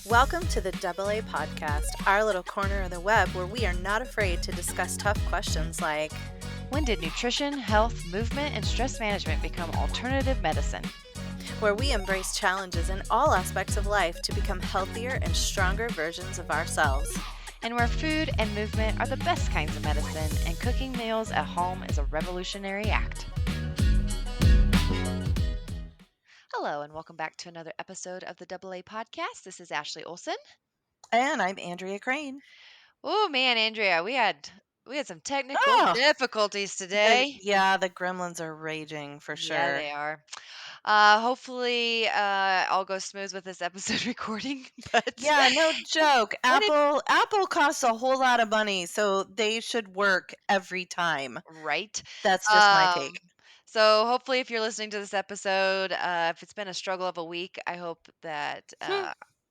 Welcome to the AA Podcast, our little corner of the web where we are not afraid to discuss tough questions like, when did nutrition, health, movement, and stress management become alternative medicine? Where we embrace challenges in all aspects of life to become healthier and stronger versions of ourselves. And where food and movement are the best kinds of medicine, and cooking meals at home is a revolutionary act. Hello, and welcome back to another episode of the AA Podcast. This is Ashley Olson. And I'm Andrea Crane. Oh man, Andrea, we had some technical difficulties today. The gremlins are raging for Yeah, sure. they are. Hopefully, all goes smooth with this episode recording. But yeah, no joke. Apple costs a whole lot of money, so they should work every time. Right. That's just my take. So hopefully, if you're listening to this episode, if it's been a struggle of a week, I hope that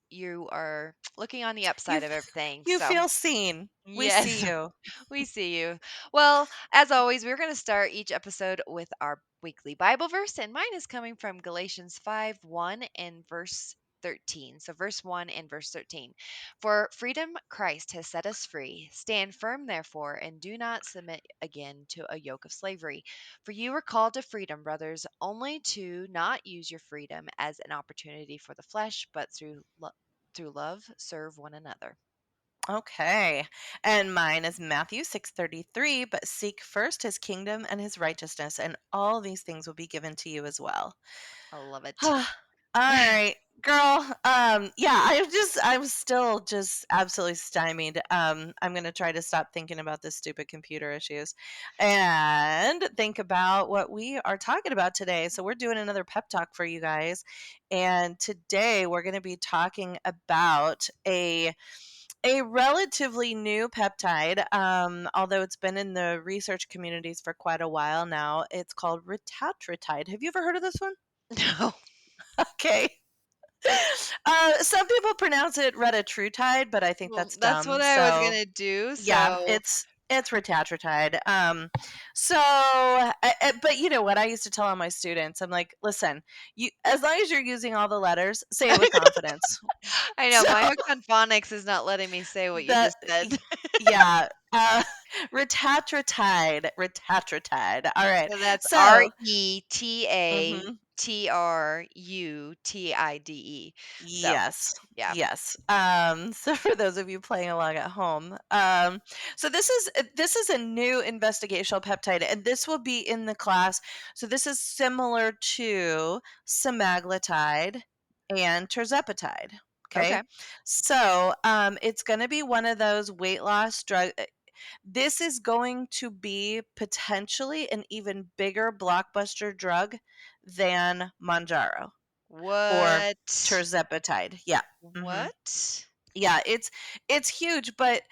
you are looking on the upside of everything. You So feel seen. We see yes, you. we see you. Well, as always, we're going to start each episode with our weekly Bible verse, and mine is coming from Galatians 5:1 and verse 13. So, verse 1 and verse 13. For freedom Christ has set us free. Stand firm, therefore, and do not submit again to a yoke of slavery. For you were called to freedom, brothers, only to not use your freedom as an opportunity for the flesh, but through love serve one another. Okay. And mine is Matthew 6:33, but seek first his kingdom and his righteousness, and all these things will be given to you as well. I love it. All right, girl. I'm still just absolutely stymied. I'm gonna try to stop thinking about this stupid computer issues and think about what we are talking about today. So we're doing another pep talk for you guys. And today we're gonna be talking about a relatively new peptide, although it's been in the research communities for quite a while now. It's called Retatrutide. Have you ever heard of this one? No. Okay. Some people pronounce it Retatrutide, but I think Well, that's that's dumb. what I was So gonna do. yeah, So it's Retatrutide. But you know what? I used to tell all my students, I'm like, listen, you as long as you're using all the letters, say it with confidence. I know So my hook on phonics is not letting me say what you that just said. yeah, Retatrutide. All right. So that's So, mhm. Retatrutide. So Yes. yeah. Yes. So for those of you playing along at home, so this is a new investigational peptide, and this will be in the class. So this is similar to semaglutide and tirzepatide. Okay, Okay. so it's going to be one of those weight loss drug. This is going to be potentially an even bigger blockbuster drug than Manjaro or What? Tirzepatide. Yeah. Mhm. What? Yeah, it's huge, but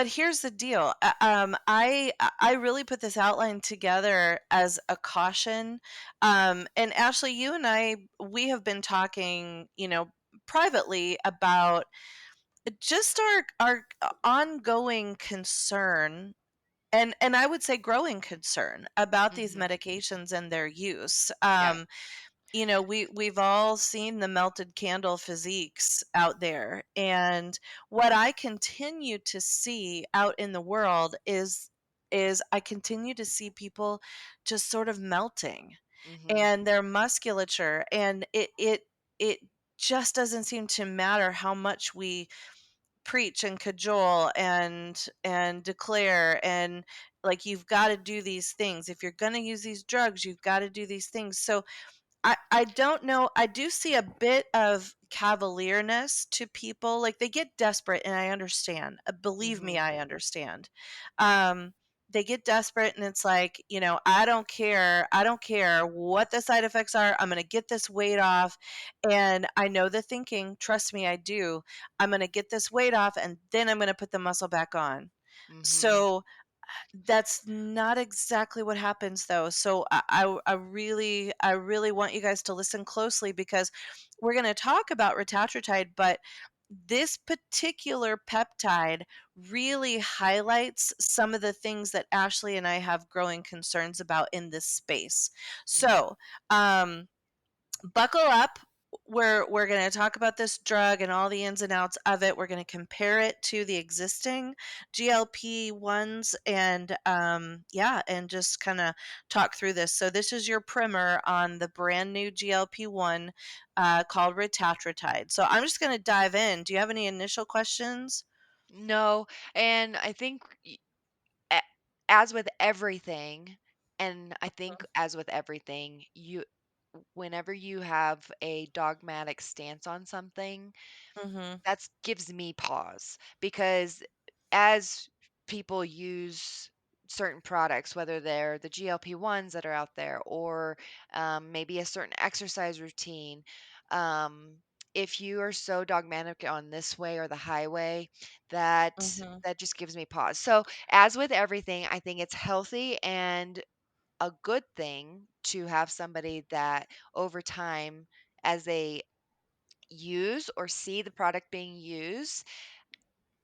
here's the deal. I really put this outline together as a caution. And Ashley, you and we have been talking, privately about just our ongoing concern and I would say growing concern about these Mhm. medications and their use. Yeah. We've all seen the melted candle physiques out there, and what I continue to see out in the world is I continue to see people just sort of melting Mhm. and their musculature, and it just doesn't seem to matter how much we preach and cajole and declare and like you've got to do these things. If you're going to use these drugs, you've got to do these things. So I don't know. I do see a bit of cavalierness to people. Like they get desperate, and I understand. Believe me, Mhm. I understand. Um, they get desperate, and it's like, I don't care. I don't care what the side effects are. I'm going to get this weight off. And I know the thinking. Trust me, I do. I'm going to get this weight off, and then I'm going to put the muscle back on. Mhm. So that's not exactly what happens though. So I really want you guys to listen closely because we're going to talk about retatrutide, but this particular peptide really highlights some of the things that Ashley and I have growing concerns about in this space. Mhm. So, buckle up. we're going to talk about this drug and all the ins and outs of it. We're going to compare it to the existing GLP-1s and yeah, and just kind of talk through this. So this is your primer on the brand new GLP-1 called Retatrutide. So I'm just going to dive in. Do you have any initial questions? No, and I think a- as with everything, and I think as with everything, whenever you have a dogmatic stance on something, Mhm. that's gives me pause because as people use certain products, whether they're the GLP-1s that are out there or maybe a certain exercise routine, um, if you are so dogmatic on this way or the highway, that Mhm. that just gives me pause. So, as with everything, I think it's healthy and a good thing to have somebody that over time, as they use or see the product being used,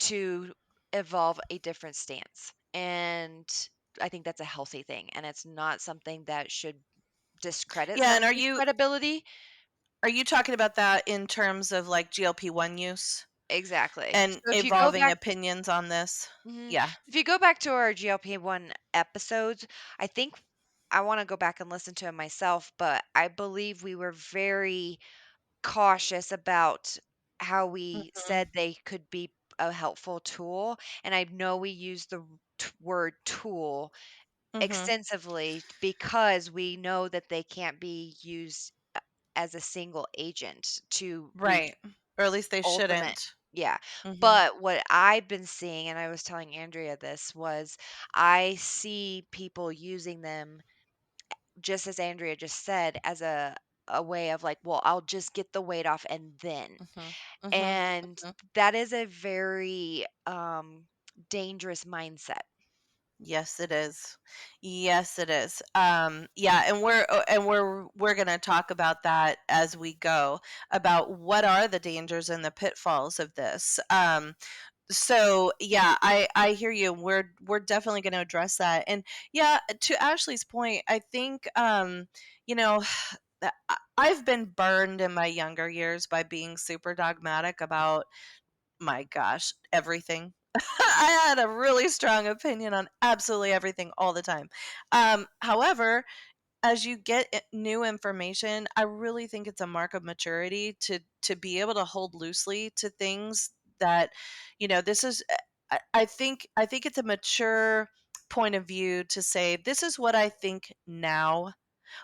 to evolve a different stance. And I think that's a healthy thing. And it's not something that should discredit Yeah, and somebody's credibility. are you talking about that in terms of like GLP-1 use Exactly. and So if you go evolving back, opinions on this? mhm, Yeah. if you go back to our GLP-1 episodes, I think I want to go back and listen to them myself, but I believe we were very cautious about how we Mhm. said they could be a helpful tool. And I know we use the word tool Mhm. extensively because we know that they can't be used as a single agent to reach Right. Or at least they ultimate. shouldn't. Yeah. Mhm. But what I've been seeing, and I was telling Andrea this, was I see people using them just as Andrea just said, as a way of like, well, I'll just get the weight off and then. Mhm. Mhm. And Mhm. that is a very dangerous mindset. Yes, it is. Yes, it is. Yeah, and we're gonna talk about that as we go about what are the dangers and the pitfalls of this. So yeah, I hear you. We're definitely going to address that. And yeah, to Ashley's point, I think you know I've been burned in my younger years by being super dogmatic about, my gosh, everything. I had a really strong opinion on absolutely everything all the time. However, as you get new information, I really think it's a mark of maturity to be able to hold loosely to things that, this is. I think it's a mature point of view to say this is what I think now,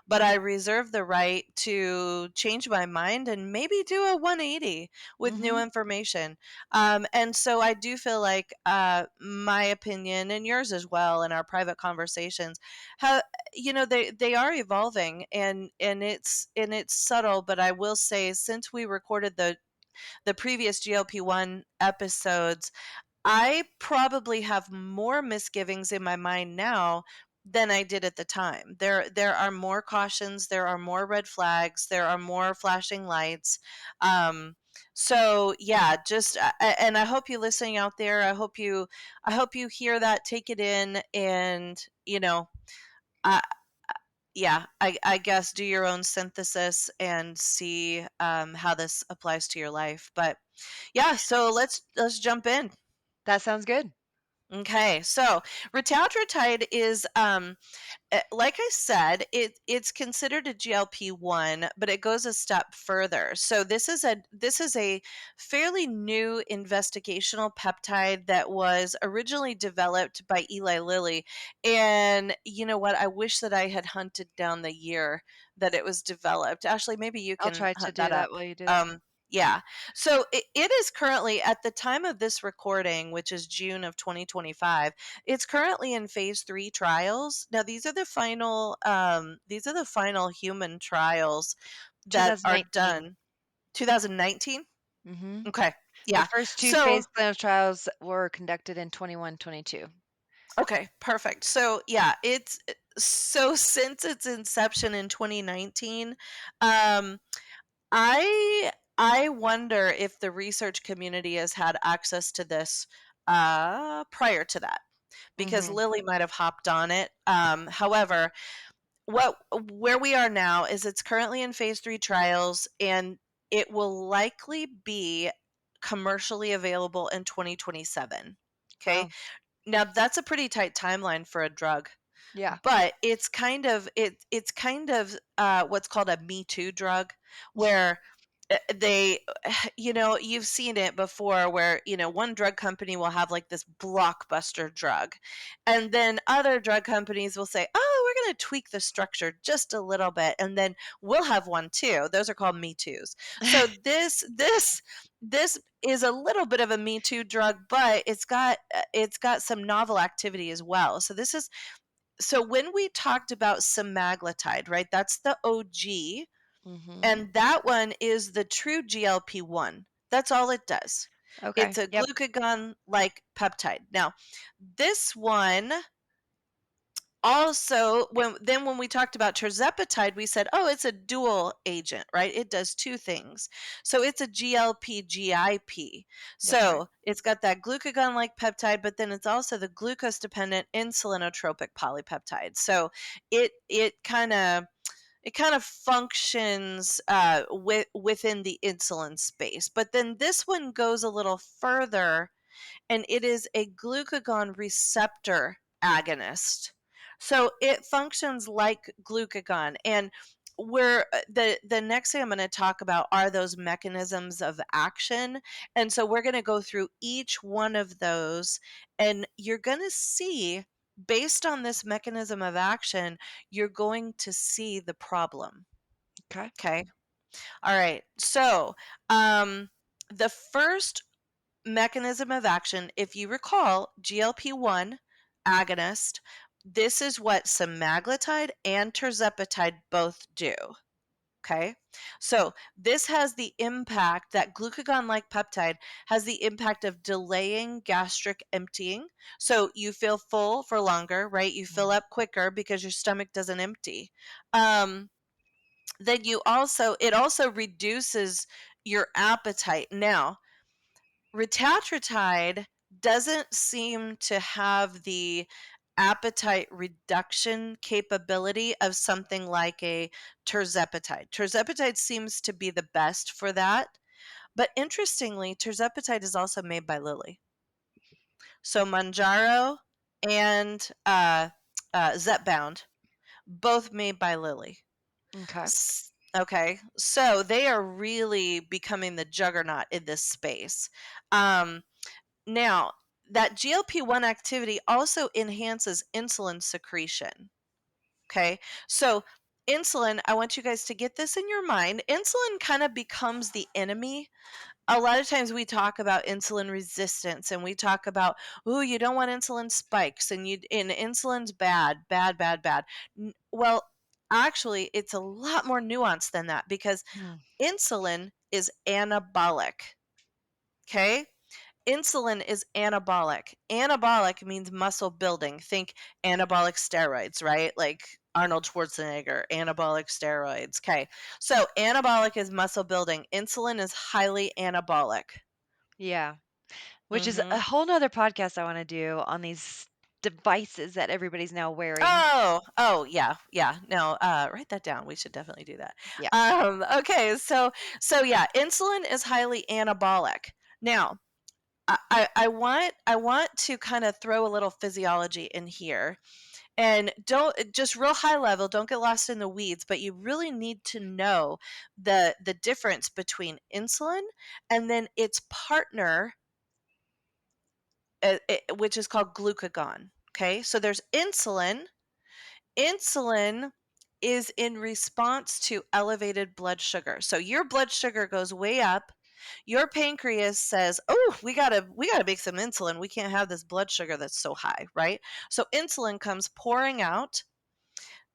but I reserve the right to change my mind and maybe do a 180 with new Hmm. information. And so I do feel like my opinion and yours as well in our private conversations, have, they are evolving, and it's subtle. But I will say, since we recorded the previous GLP-1 episodes, I probably have more misgivings in my mind now than I did at the time. There are more cautions, there are more red flags, there are more flashing lights. Um, so yeah, just and I hope you listening out there. I hope you hear that, take it in, and uh, yeah, I guess do your own synthesis and see how this applies to your life. But yeah, so let's jump in. That sounds good. Okay, so retatrutide is, like I said, it's considered a GLP-1, but it goes a step further. So this is a fairly new investigational peptide that was originally developed by Eli Lilly. And you know what? I wish that I had hunted down the year that it was developed. Ashley, maybe you I'll can try to hunt do that that up. while you do that. Um, yeah. So it is currently, at the time of this recording, which is June of 2025, it's currently in phase 3 trials. Now these are the final human trials that are 2019. done. 2019? Hmm. Okay. The Yeah. first two So, phase clinical trials were conducted in 21, 22. okay, perfect. So, yeah, so since its inception in 2019, um I wonder if the research community has had access to this prior to that, because Hmm. Lilly might have hopped on it. However, where we are now is it's currently in phase 3 trials, and it will likely be commercially available in 2027. Okay. Wow. Now that's a pretty tight timeline for a drug, Yeah. but it's kind of what's called a Me Too drug, where they, you've seen it before, where one drug company will have like this blockbuster drug, and then other drug companies will say, oh, we're going to tweak the structure just a little bit, and then we'll have one too. Those are called Me Too's. So this is a little bit of a Me Too drug, but it's got some novel activity as well. So when we talked about semaglutide, right? That's the OG, Mhm. and that one is the true GLP-1. That's all it does. Okay. It's a Yep. glucagon like peptide. Now, this one also, when we talked about tirzepatide, we said, oh, it's a dual agent, right? It does two things. So it's a GLP GIP. That's right. So it's got that glucagon like peptide, but then it's also the glucose dependent insulinotropic polypeptide. So it kind of functions within the insulin space. But then this one goes a little further, and it is a glucagon receptor agonist. So it functions like glucagon. And where the next thing I'm going to talk about are those mechanisms of action. And so we're going to go through each one of those, and you're going to see, based on this mechanism of action, you're going to see the problem. Okay. Okay. All right. So, the first mechanism of action, if you recall, GLP-1 agonist, this is what semaglutide and tirzepatide both do. Okay. So this has the impact, that glucagon like peptide has the impact of delaying gastric emptying. So you feel full for longer, right? You fill Mm. up quicker because your stomach doesn't empty. Then it also reduces your appetite. Now, Retatrutide doesn't seem to have the appetite reduction capability of something like a Tirzepatide. Tirzepatide seems to be the best for that. But interestingly, Tirzepatide is also made by Lilly. So Manjaro and Zepbound, both made by Lilly. Okay. Okay, so they are really becoming the juggernaut in this space. Now, that GLP-1 activity also enhances insulin secretion. Okay, so insulin, I want you guys to get this in your mind. Insulin kind of becomes the enemy. A lot of times we talk about insulin resistance, and we talk about, oh, you don't want insulin spikes, and insulin's bad, bad, bad, bad. Well, actually, it's a lot more nuanced than that, because Mm. insulin is anabolic. Okay? Insulin is anabolic. Anabolic means muscle building. Think anabolic steroids, right? Like Arnold Schwarzenegger, anabolic steroids. Okay. So anabolic is muscle building. Insulin is highly anabolic. Yeah. Which is a Mhm. whole nother podcast I want to do on these devices that everybody's now wearing. Oh, yeah, yeah. No, write that down. We should definitely do that. Yeah. Okay, so yeah, insulin is highly anabolic. Now, I want to kind of throw a little physiology in here, and don't, just real high level, don't get lost in the weeds, but you really need to know the difference between insulin and then its partner, which is called glucagon. Okay, so there's insulin. Insulin is in response to elevated blood sugar. So your blood sugar goes way up. Your pancreas says, "Oh, we got to make some insulin. We can't have this blood sugar that's so high," right? So insulin comes pouring out.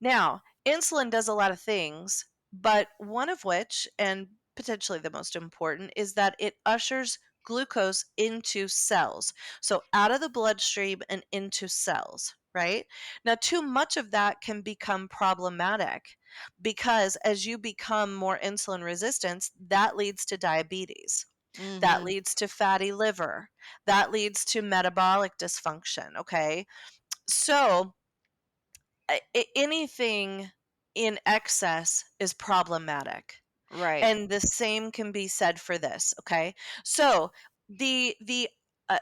Now, insulin does a lot of things, but one of which, and potentially the most important, is that it ushers glucose into cells. So out of the bloodstream and into cells, right? Now, too much of that can become problematic, because as you become more insulin resistant, that leads to diabetes. That Mhm. leads to fatty liver. That leads to metabolic dysfunction, okay? So, anything in excess is problematic. Right. And the same can be said for this, okay? So, the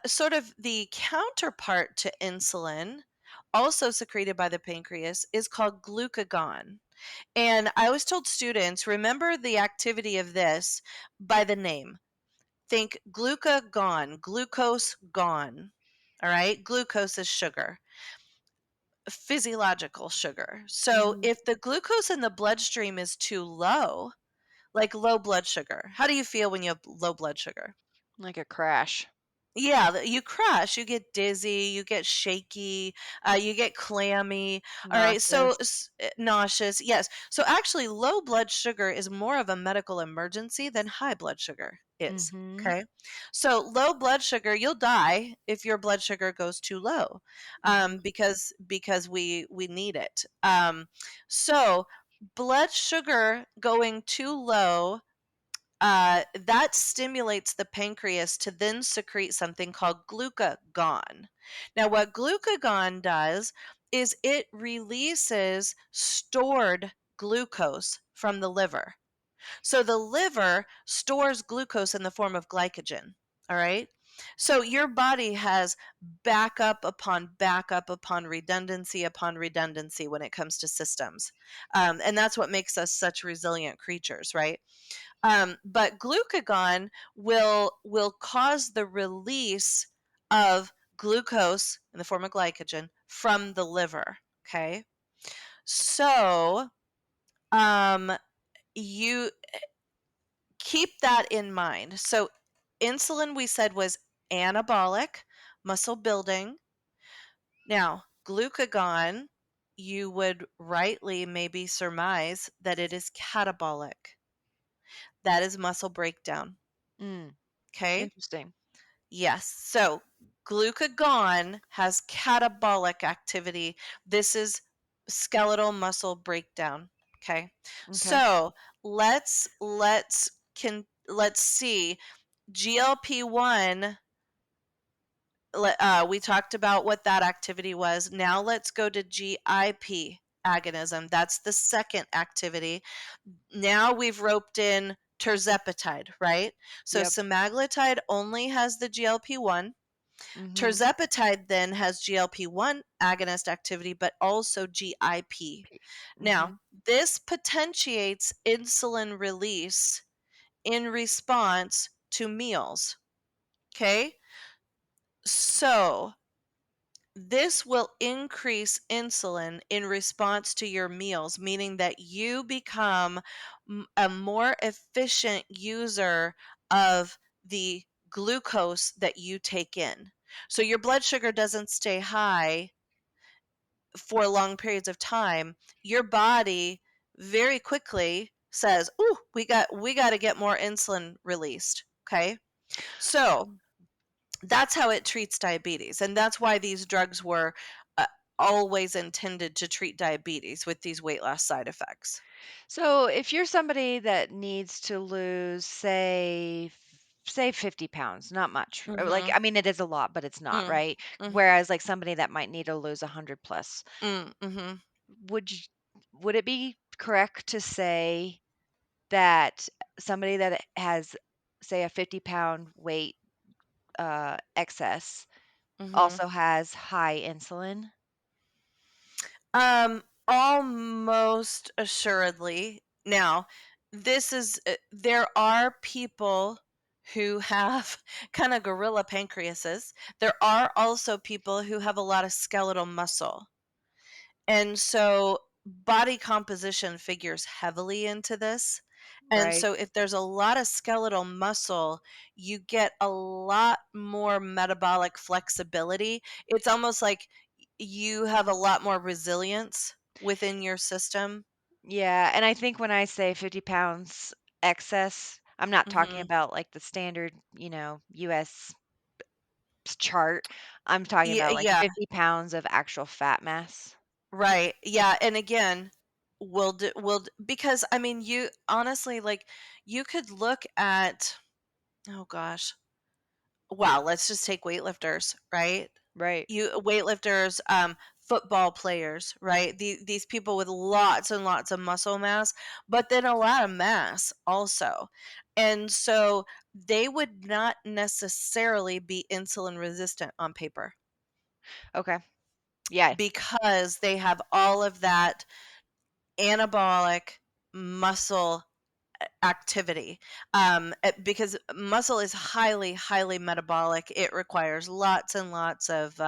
sort of the counterpart to insulin, also secreted by the pancreas, is called glucagon. And I always told students, remember the activity of this by the name. Think glucagon, glucose gone. All right? Glucose is sugar, physiological sugar. So Mhm. if the glucose in the bloodstream is too low, like low blood sugar, how do you feel when you have low blood sugar? Like a crash. Yeah, you crash, you get dizzy, you get shaky, you get clammy. All right, so Nauseous. nauseous, yes. So actually, low blood sugar is more of a medical emergency than high blood sugar is. Mhm. Okay, so low blood sugar, you'll die if your blood sugar goes too low, Mhm. because we need it. So blood sugar going too low, that stimulates the pancreas to then secrete something called glucagon. Now, what glucagon does is it releases stored glucose from the liver. So the liver stores glucose in the form of glycogen. All right. So your body has backup upon redundancy when it comes to systems. And that's what makes us such resilient creatures, right? But glucagon will cause the release of glucose in the form of glycogen from the liver. Okay, so um, you keep that in mind. So insulin, we said, was anabolic, muscle building. Now glucagon, you would rightly maybe surmise that it is catabolic. That is muscle breakdown. Mm. Okay. Interesting. Yes. So glucagon has catabolic activity. This is skeletal muscle breakdown. Okay. Okay. So let's see. GLP-1, we talked about what that activity was. Now let's go to GIP agonism. That's the second activity. Now we've roped in Tirzepatide, right? So Yep. semaglutide only has the GLP-1. Mhm. Tirzepatide then has GLP-1 agonist activity, but also GIP. Now, Mhm. this potentiates insulin release in response to meals. Okay? So, this will increase insulin in response to your meals, meaning that you become a more efficient user of the glucose that you take in. So your blood sugar doesn't stay high for long periods of time. Your body very quickly says, "Ooh, we got to get more insulin released." Okay? So, that's how it treats diabetes, and that's why these drugs were always intended to treat diabetes with these weight loss side effects. So, if you're somebody that needs to lose, say 50 pounds, not much. Or like, Mhm. I mean, it is a lot, but it's not, Mm. right? Mm. Whereas, like somebody that might need to lose 100 plus, Mm. Mhm. would you, would it be correct to say that somebody that has, say, a 50-pound weight excess Mhm. also has high insulin? Almost assuredly. Now, there are people who have kind of gorilla pancreases. There are also people who have a lot of skeletal muscle. And so body composition figures heavily into this. And Right. so if there's a lot of skeletal muscle, you get a lot more metabolic flexibility. It's almost like you have a lot more resilience within your system. Yeah, and I think when I say 50 pounds excess, I'm not talking Mhm. about like the standard, US chart. I'm talking Yeah, about like yeah, 50 pounds of actual fat mass. right. Yeah, and again, because I mean, you honestly, like, you could look at, oh gosh, wow, let's just take weightlifters, right? Right. You weightlifters, football players, right? These people with lots and lots of muscle mass, but then a lot of mass also. And so they would not necessarily be insulin resistant on paper Okay. Yeah. because they have all of that anabolic muscle activity, because muscle is highly, highly metabolic. It requires lots and lots of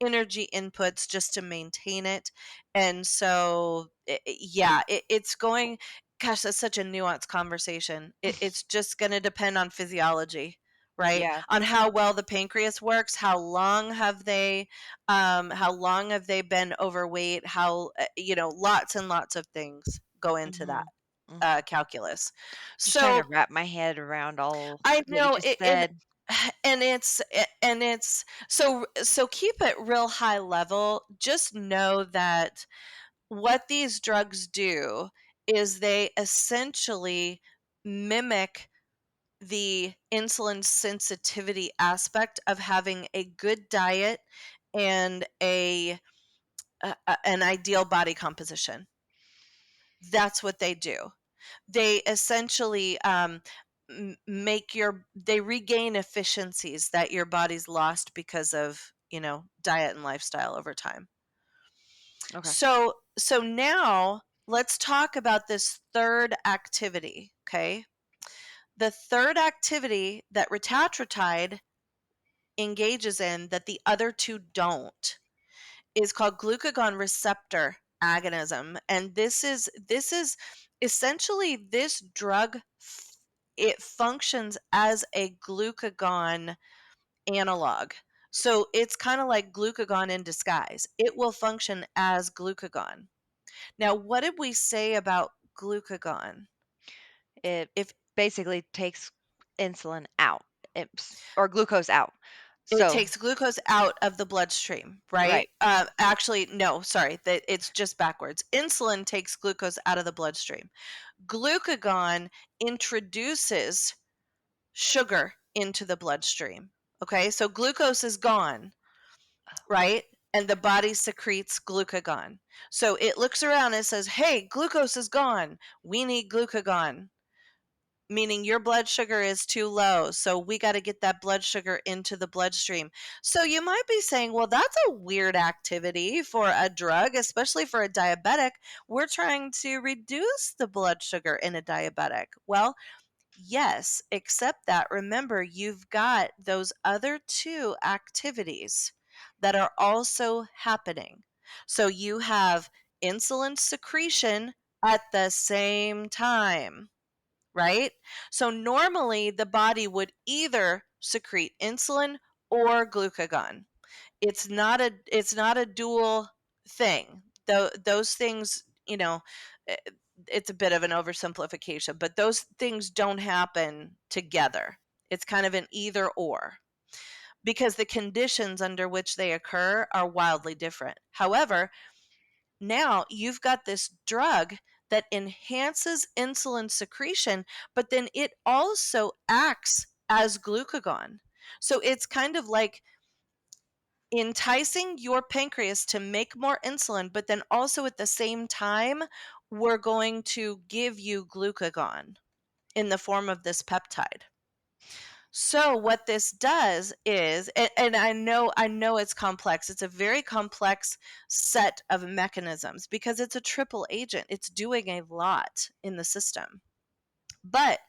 energy inputs just to maintain it. And so, yeah, it's going, gosh, that's such a nuanced conversation. It's just going to depend on physiology. Right, Yeah. on how well the pancreas works, how long have they been overweight, lots and lots of things go into that Mhm. Mhm. calculus. Just trying to So wrap my head around all I what you know just it, said. and it's so keep it real high level. Just know that what these drugs do is they essentially mimic the insulin sensitivity aspect of having a good diet and an ideal body composition. That's what they do. They essentially they regain efficiencies that your body's lost because of diet and lifestyle over time. Okay. So now let's talk about this third activity. Okay, the third activity that retatrutide engages in that the other two don't is called glucagon receptor agonism, and this is essentially this drug. It functions as a glucagon analog. So it's kind of like glucagon in disguise. It will function as glucagon. Now, what did we say about glucagon? It If basically takes insulin out. Or glucose out. it So, takes glucose out of the bloodstream, right? right. Actually, no, sorry, that it's just backwards. Insulin takes glucose out of the bloodstream. Glucagon introduces sugar into the bloodstream. Okay, so glucose is gone, right? And the body secretes glucagon. So it looks around and says, hey, glucose is gone. We need glucagon, meaning your blood sugar is too low. So we got to get that blood sugar into the bloodstream. So you might be saying, well, that's a weird activity for a drug, especially for a diabetic. We're trying to reduce the blood sugar in a diabetic. Well, yes, except that remember, you've got those other two activities that are also happening. So you have insulin secretion at the same time, right? So normally the body would either secrete insulin or glucagon. It's not a dual thing. Though those things, eh, it's a bit of an oversimplification, but those things don't happen together. It's kind of an either or because the conditions under which they occur are wildly different. However, now you've got this drug that enhances insulin secretion, but then it also acts as glucagon. So it's kind of like enticing your pancreas to make more insulin, but then also at the same time, we're going to give you glucagon in the form of this peptide. So what this does is, and I know it's complex. It's a very complex set of mechanisms because it's a triple agent. It's doing a lot in the system. But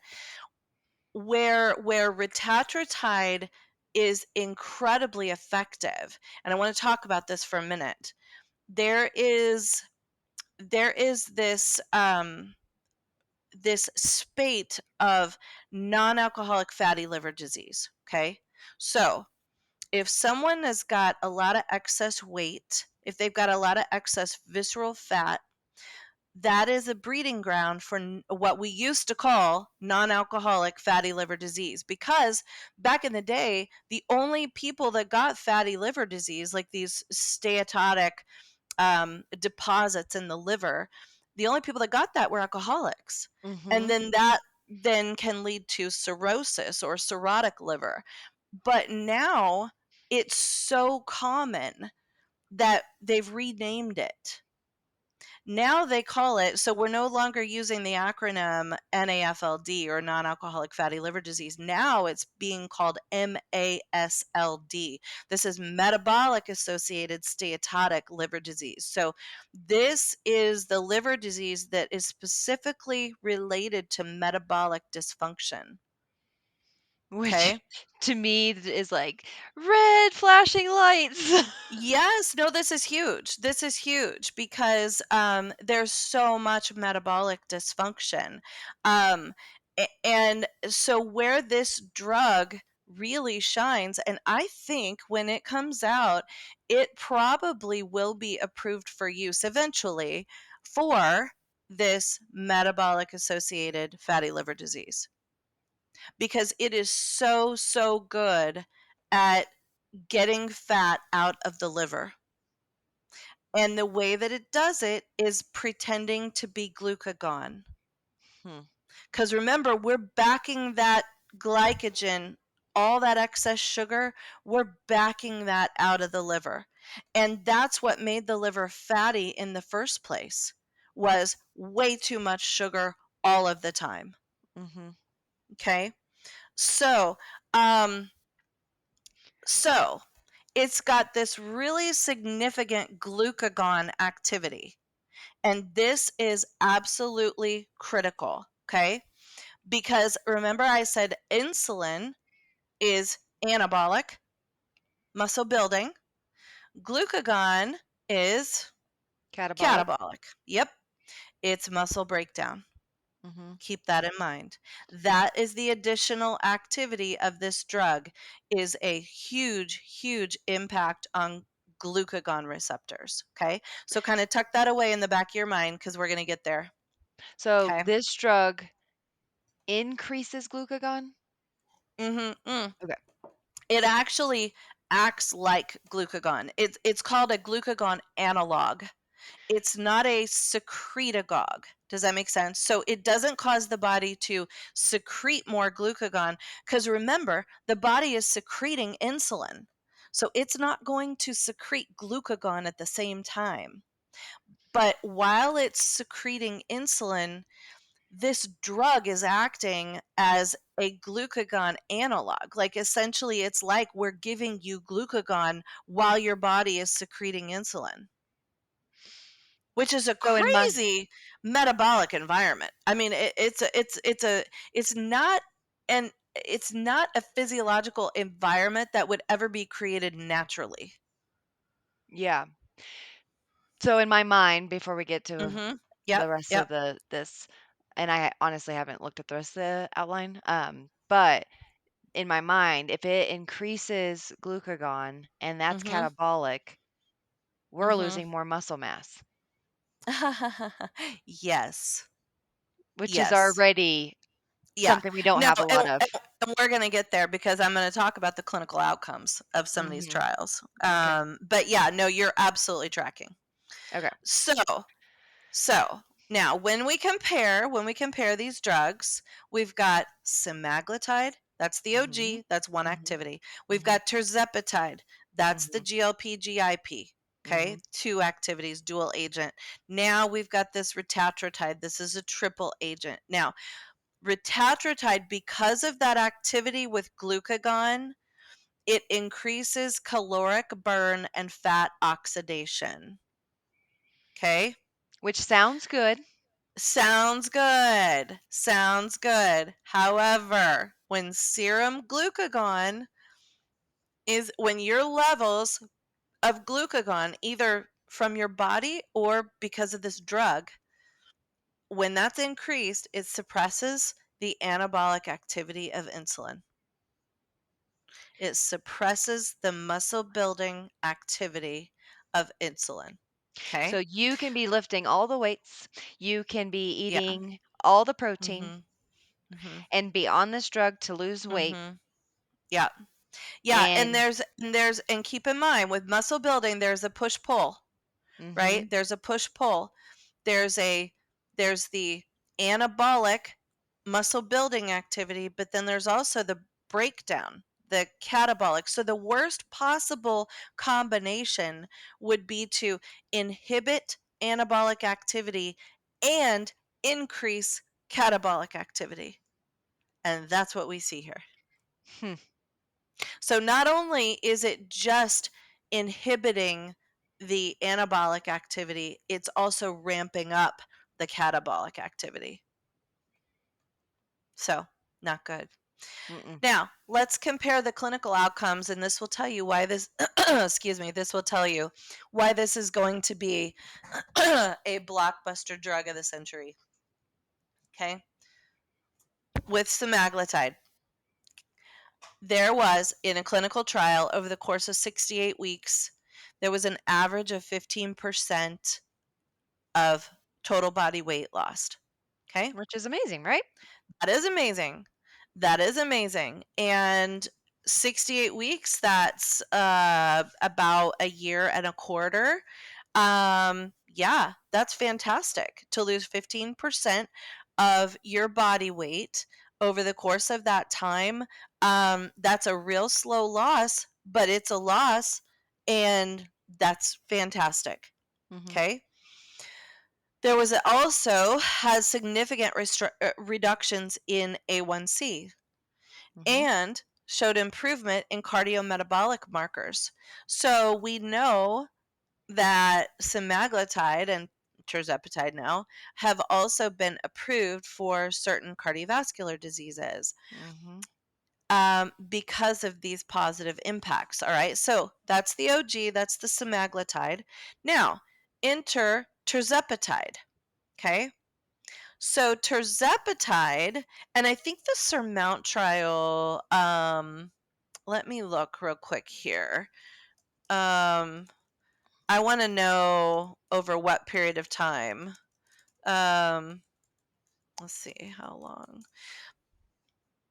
where retatrutide is incredibly effective, and I want to talk about this for a minute. There is this spate of non-alcoholic fatty liver disease. Okay, so if someone has got a lot of excess weight, if they've got a lot of excess visceral fat, that is a breeding ground for what we used to call non-alcoholic fatty liver disease, because back in the day the only people that got fatty liver disease, like these steatotic deposits in the liver, the only people that got that were alcoholics. And Mhm. then that then can lead to cirrhosis or cirrhotic liver. But now it's so common that they've renamed it. Now they call it, so we're no longer using the acronym NAFLD or non-alcoholic fatty liver disease. Now it's being called MASLD. This is metabolic associated steatotic liver disease. So this is the liver disease that is specifically related to metabolic dysfunction. Which Okay. to me is like red flashing lights. Yes, no, this is huge. This is huge because there's so much metabolic dysfunction. And so, where this drug really shines, and I think when it comes out, it probably will be approved for use eventually for this metabolic associated fatty liver disease because it is so, so good at getting fat out of the liver. And the way that it does it is pretending to be glucagon. Hmm. Because remember, we're backing that glycogen, all that excess sugar, we're backing that out of the liver. And that's what made the liver fatty in the first place, was way too much sugar all of the time. Mm-hmm. Okay? So, um, so it's got this really significant glucagon activity. And this is absolutely critical, okay? Because remember, I said insulin is anabolic, muscle building, glucagon is Catabolic. catabolic. Yep, it's muscle breakdown. Mm-hmm. Keep that in mind. That is the additional activity of this drug, is a huge, huge impact on glucagon receptors. Okay, so kind of tuck that away in the back of your mind because we're going to get there. So Okay. this drug increases glucagon. Mm-hmm. Okay. It actually acts like glucagon. It's called a glucagon analog. It's not a secretagogue. Does that make sense? So it doesn't cause the body to secrete more glucagon because remember, the body is secreting insulin. So it's not going to secrete glucagon at the same time. But while it's secreting insulin, this drug is acting as a glucagon analog. Like essentially, it's like we're giving you glucagon while your body is secreting insulin, which is a So in my crazy metabolic environment. I mean, it's not and it's not a physiological environment that would ever be created naturally. yeah. So in my mind, before we get to Mhm. the Yep. rest of Yep. this, and I honestly haven't looked at the rest of the outline. But in my mind, if it increases glucagon and that's Mhm. catabolic, we're Mhm. losing more muscle mass, Yes. which is Yes. already Yeah. something we don't No, have a lot of. and we're gonna get there because I'm gonna talk about the clinical outcomes of some of these Mhm. trials. Okay. But yeah, no, you're absolutely tracking. Okay. So so now when we compare these drugs, we've got semaglutide, that's the Mhm. OG, that's one Mhm. activity. We've Mhm. got tirzepatide, that's the Mhm. GLP-GIP. Okay, Mhm. two activities, dual agent. Now we've got this retatrutide. This is a triple agent. Now, retatrutide, because of that activity with glucagon, it increases caloric burn and fat oxidation. Okay? Which sounds good. Sounds good. Sounds good. However, when serum glucagon is when your levels of glucagon, either from your body or because of this drug, when that's increased, it suppresses the anabolic activity of insulin. It suppresses the muscle building activity of insulin. So Okay? you can be lifting all the weights, you can be Yeah. eating all the protein Mhm. Mhm. and be on this drug to lose weight. Mhm. Yeah. Yeah, and And there's keep in mind with muscle building there's a push pull, right? mhm. There's a push pull. There's a there's the anabolic muscle building activity, but then there's also the breakdown. the catabolic. So the worst possible combination would be to inhibit anabolic activity and increase catabolic activity. And that's what we see here. Hmm. So not only is it just inhibiting the anabolic activity, it's also ramping up the catabolic activity. So, not good. Mm-mm. Now, let's compare the clinical outcomes, and this will tell you why this, excuse me, this will tell you why this is going to be a blockbuster drug of the century. Okay? With semaglutide, there was, in a clinical trial over the course of 68 weeks, there was an average of 15% of total body weight lost. Okay? Which is amazing, right? That is amazing. That is amazing. And 68 weeks, that's about a year and a quarter. Yeah, that's fantastic to lose 15% of your body weight over the course of that time. That's a real slow loss, but it's a loss, and that's fantastic. Mm-hmm. Okay. There was also has significant reductions in A1C Mm-hmm. and showed improvement in cardiometabolic markers. So we know that semaglutide and Tirzepatide now have also been approved for certain cardiovascular diseases Mm-hmm. because of these positive impacts. All right, so that's the OG, that's the semaglutide. Now, enter Tirzepatide. Okay. So Tirzepatide, and I think the Surmount trial, let me look real quick here. Um, I want to know over what period of time. Um, let's see how long.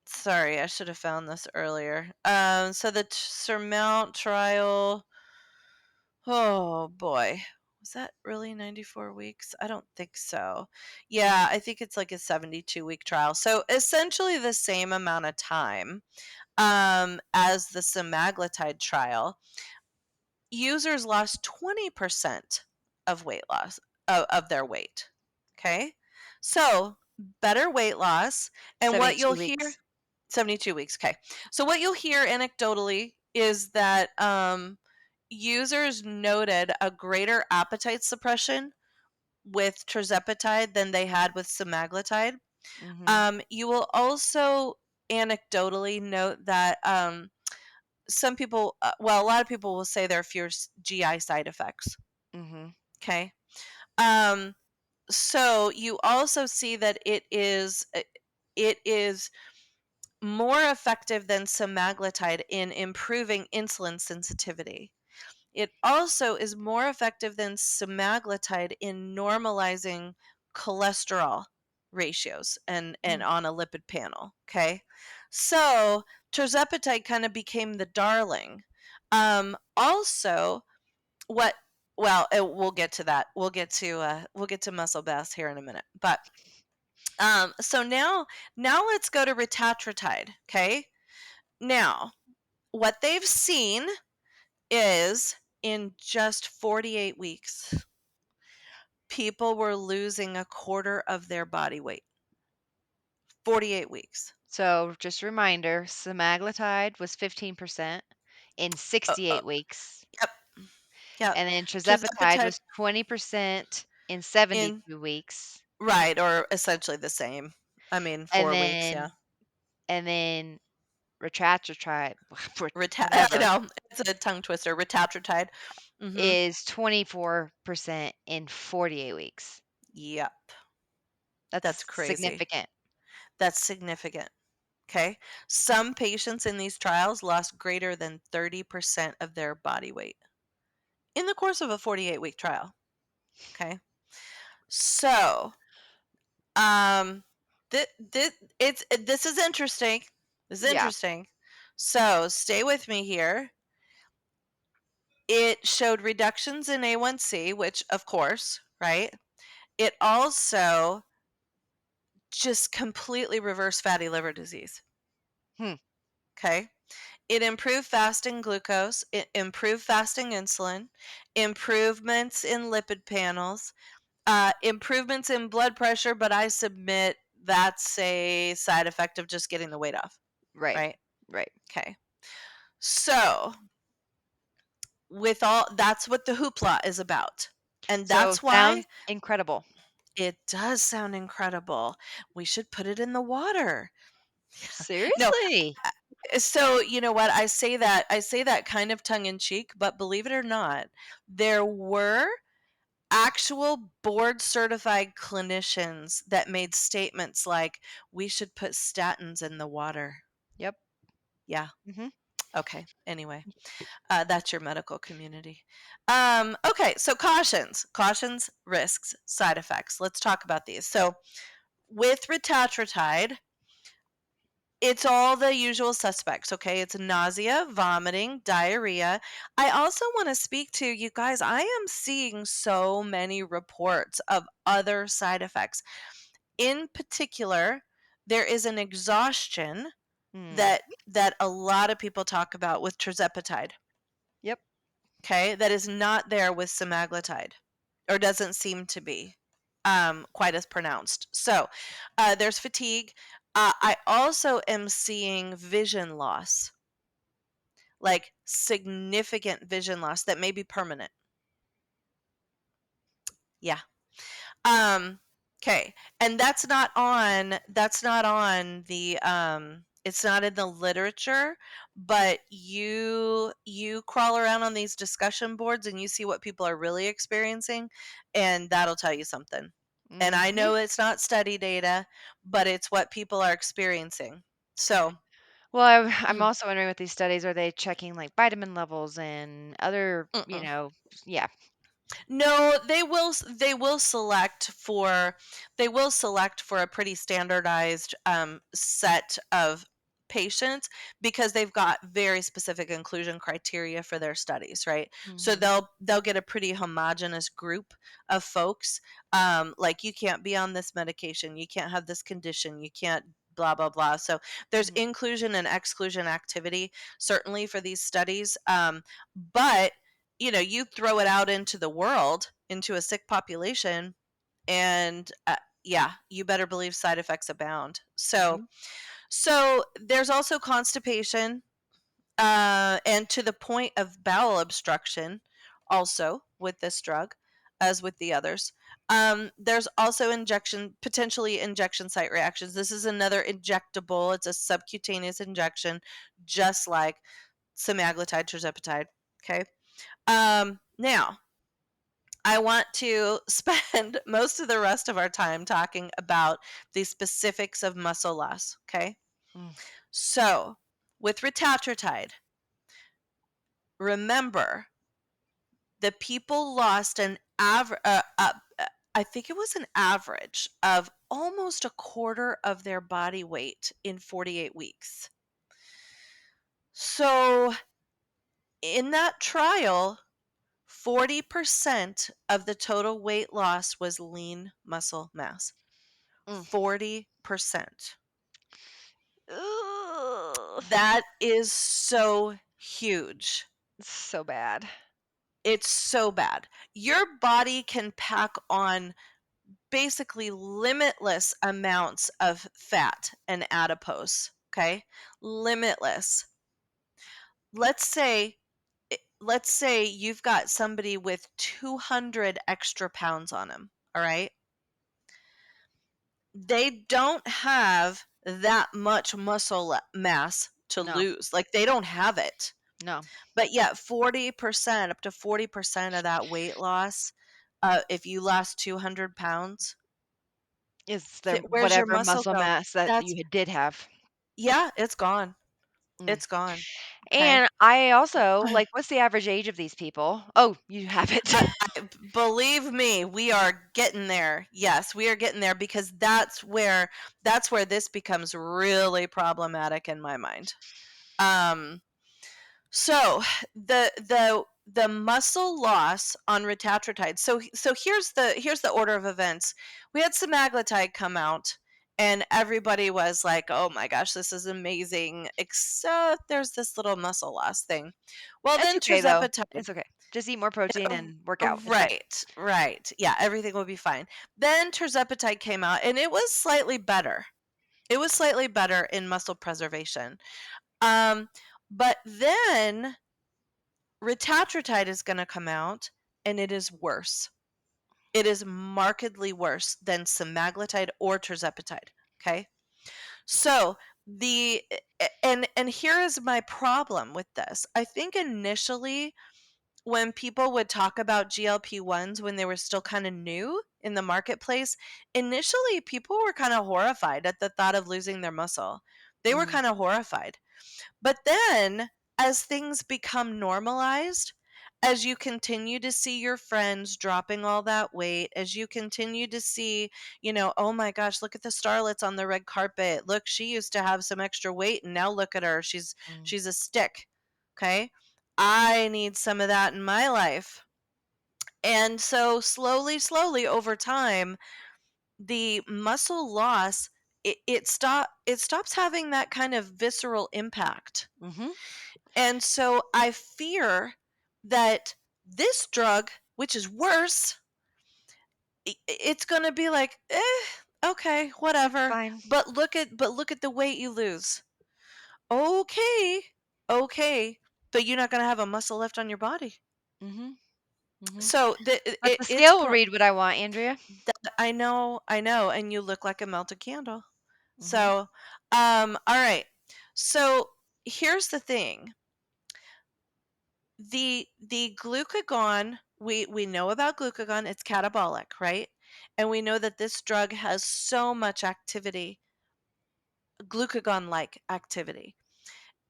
Sorry, I should have found this earlier. So the Surmount trial. Oh boy. Was that really 94 weeks? I don't think so. Yeah, I think it's like a 72-week trial. So essentially the same amount of time as the semaglutide trial. Users lost 20% of weight loss of their weight. Okay? So, better weight loss, and what you'll 72 hear weeks. 72 weeks. Okay. So what you'll hear anecdotally is that users noted a greater appetite suppression with tirzepatide than they had with semaglutide. Mm-hmm. You will also anecdotally note that some people, well, a lot of people will say there are fewer GI side effects. Mm-hmm. Okay. Um, so you also see that it is more effective than semaglutide in improving insulin sensitivity. It also is more effective than semaglutide in normalizing cholesterol ratios and Hmm. on a lipid panel. Okay, so tirzepatide kind of became the darling. Also, what? Well, we'll get to that. We'll get to muscle bass here in a minute. But so now let's go to retatrutide. Okay, now what they've seen is in just 48 weeks, people were losing a quarter of their body weight. 48 weeks. So, just a reminder, semaglutide was 15% in Uh, uh, 68 weeks, yep, yep. and then tirzepatide Tirzepatide was 20% in in 72 weeks, right, or essentially the same. I mean, and 4 weeks, yeah. then retatrutide, I whatever, know it's a tongue twister. Retatrutide. Mm-hmm. is 24% in 48 weeks. Yep, that's That's crazy. significant. That's significant. Okay, some patients in these trials lost greater than 30% of their body weight in the course of a 48-week trial. Okay. So, um this is interesting. This is Yeah. interesting. So, stay with me here. It showed reductions in A1C, which of course, right? It also just completely reversed fatty liver disease. Hmm. Okay. It improved fasting glucose, it improved fasting insulin, improvements in lipid panels, improvements in blood pressure, but I submit that's a side effect of just getting the weight off, Right. right? Right. Okay. So, with all that's what the hoopla is about. And So that's why sounds incredible. it does sound incredible. We should put it in the water. No, Seriously? so you know what? I say that kind of tongue in cheek, but believe it or not, there were actual board certified clinicians that made statements like we should put statins in the water. Yep. Yeah. Mhm. Okay. Anyway, that's your medical community. Okay. So cautions, risks, side effects. Let's talk about these. So with retatrutide, it's all the usual suspects, okay? It's nausea, vomiting, diarrhea. I also want to speak to you guys. I am seeing so many reports of other side effects. In particular, there is an exhaustion Mm. that a lot of people talk about with Tirzepatide, Yep. okay? That is not there with Semaglutide or doesn't seem to be quite as pronounced. So, there's fatigue. I also am seeing vision loss, like significant vision loss that may be permanent. Yeah. Um, okay. And that's not on the it's not in the literature, but you crawl around on these discussion boards and you see what people are really experiencing, and that'll tell you something. And I Mhm. know it's not study data, but it's what people are experiencing. So, Well, I'm also wondering with these studies, are they checking like vitamin levels and other, mm-mm. yeah. No, they will select for a pretty standardized set of patients because they've got very specific inclusion criteria for their studies, right? So Mhm. they'll get a pretty homogenous group of folks. Like you can't be on this medication, you can't have this condition, you can't blah blah blah. So there's Mhm. inclusion and exclusion activity certainly for these studies. But you throw it out into the world, into a sick population, and yeah, you better believe side effects abound. So, Mhm. so there's also constipation, and to the point of bowel obstruction, also with this drug, as with the others. There's also potentially injection site reactions. This is another injectable. It's a subcutaneous injection, just like semaglutide, tirzepatide. Okay. Now, I want to spend most of the rest of our time talking about the specifics of muscle loss. Okay. Mm. So, with retatrutide, remember the people lost an average, I think it was an average of almost a quarter of their body weight in 48 weeks. So, in that trial, 40% of the total weight loss was lean muscle mass. Mm. 40%. Ugh. That is so huge. It's so bad. It's so bad. Your body can pack on basically limitless amounts of fat and adipose, okay? Limitless. Let's say let's say you've got somebody with 200 extra pounds on them, all right? They don't have that much muscle mass to No. lose. Like they don't have it. No. But yet 40%, up to 40% of that weight loss, if you lost 200 pounds, It's the where's your whatever muscle muscle go? mass that That's you did have. Yeah, it's gone. Mm. It's gone. Okay. And I also like, what's the average age of these people? Oh, you have it. Believe me, we are getting there. Yes, we are getting there because that's where this becomes really problematic in my mind. Um, so the muscle loss on retatrutide. So here's the order of events. We had semaglutide come out, And everybody was like, "Oh my gosh, this is amazing," except there's this little muscle loss thing. Well, It's then okay though. tirzepatide. It's okay. Just eat more protein Oh, and work out. It's fine. right, right. Yeah, everything will be fine. Then tirzepatide came out, and it was slightly better. It was slightly better in muscle preservation. Um, but then Retatrutide is gonna come out, and it is worse. It is markedly worse than semaglutide or tirzepatide, okay? So, the and here is my problem with this. I think initially when people would talk about GLP-1s when they were still kinda new in the marketplace, initially people were kinda horrified at the thought of losing their muscle. They were Mhm. kinda horrified. But then, as things become normalized, as you continue to see your friends dropping all that weight, as you continue to see, "Oh my gosh, look at the starlets on the red carpet. Look, she used to have some extra weight and now look at her. Mm. She's a stick." Okay? I need some of that in my life. And so slowly, slowly over time, the muscle loss it stops having that kind of visceral impact. Mhm. And so I fear that this drug, which is worse, it's going to be like, okay, It's whatever. fine. But look at the weight you lose. Okay, okay, but you're not going to have a muscle left on your body. Mhm. Mhm. So But the it's scale will read what I want, Andrea. I know, and you look like a melted candle. Mhm. So, all right. So here's the thing. The glucagon, we know about glucagon, it's catabolic, right? And we know that this drug has so much activity, glucagon-like activity.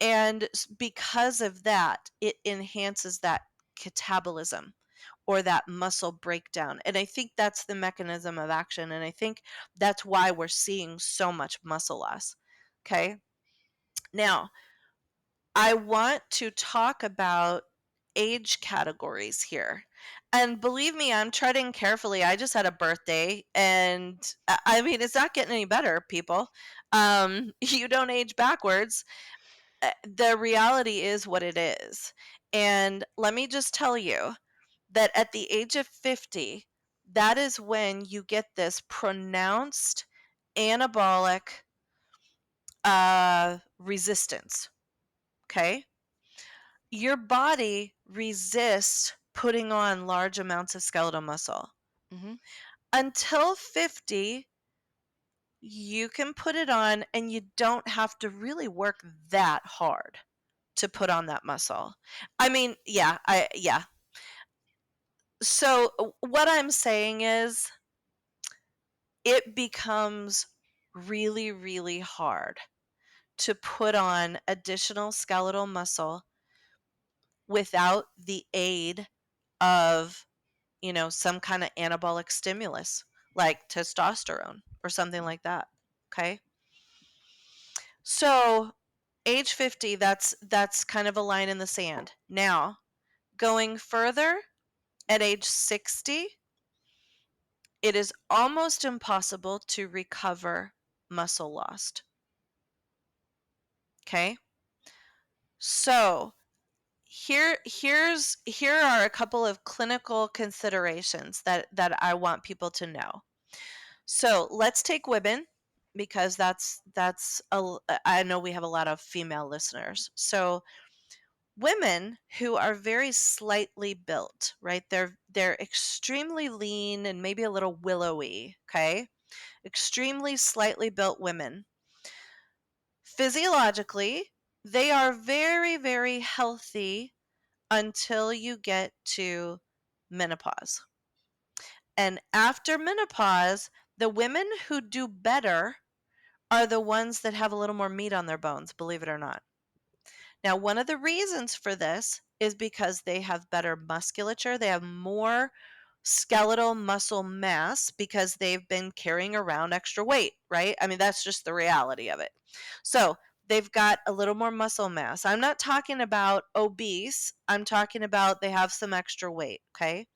And because of that, it enhances that catabolism or that muscle breakdown. And I think that's the mechanism of action. And I think that's why we're seeing so much muscle loss. Okay. Now, I want to talk about age categories here. And believe me, I'm treading carefully. I just had a birthday, and I mean, it's not getting any better, people. You don't age backwards. The reality is what it is. And let me just tell you that at the age of 50, that is when you get this pronounced anabolic resistance. Okay. Your body resists putting on large amounts of skeletal muscle. Mhm. Until 50, you can put it on and you don't have to really work that hard to put on that muscle. I mean, yeah. So what I'm saying is it becomes really, really hard to put on additional skeletal muscle without the aid of, some kind of anabolic stimulus like testosterone or something like that. Okay. So age 50, that's kind of a line in the sand. Now, going further, at age 60, it is almost impossible to recover muscle lost. Okay? So, here are a couple of clinical considerations that I want people to know. So, let's take women because I know we have a lot of female listeners. So, women who are very slightly built, right? They're extremely lean and maybe a little willowy, okay? Extremely slightly built women. Physiologically, they are very, very healthy until you get to menopause. And after menopause, the women who do better are the ones that have a little more meat on their bones, believe it or not. Now, one of the reasons for this is because they have better musculature, they have more skeletal muscle mass because they've been carrying around extra weight, right? I mean, that's just the reality of it. So, they've got a little more muscle mass. I'm not talking about obese, I'm talking about they have some extra weight, okay?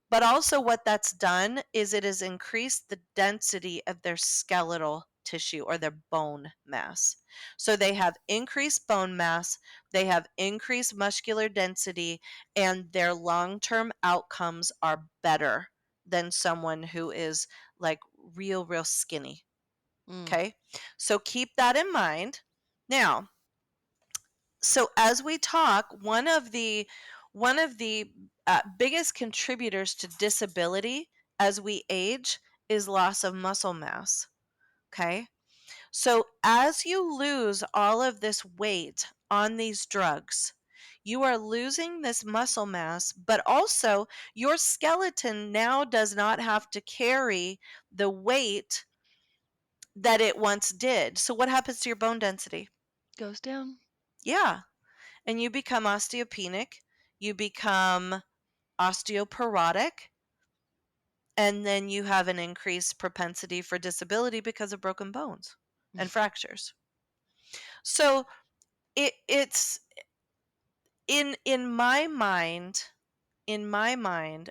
But also what that's done is it has increased the density of their skeletal tissue or their bone mass. So they have increased bone mass, they have increased muscular density, and their long-term outcomes are better than someone who is like real skinny. Mm, Okay. So keep that in mind. Now, so as we talk, one of the biggest contributors to disability as we age is loss of muscle mass. Okay, so as you lose all of this weight on these drugs, you are losing this muscle mass, but also your skeleton now does not have to carry the weight that it once did. So what happens to your bone density? goes down. Yeah, and you become osteopenic, you become osteoporotic, and then you have an increased propensity for disability because of broken bones and fractures. So it's in my mind,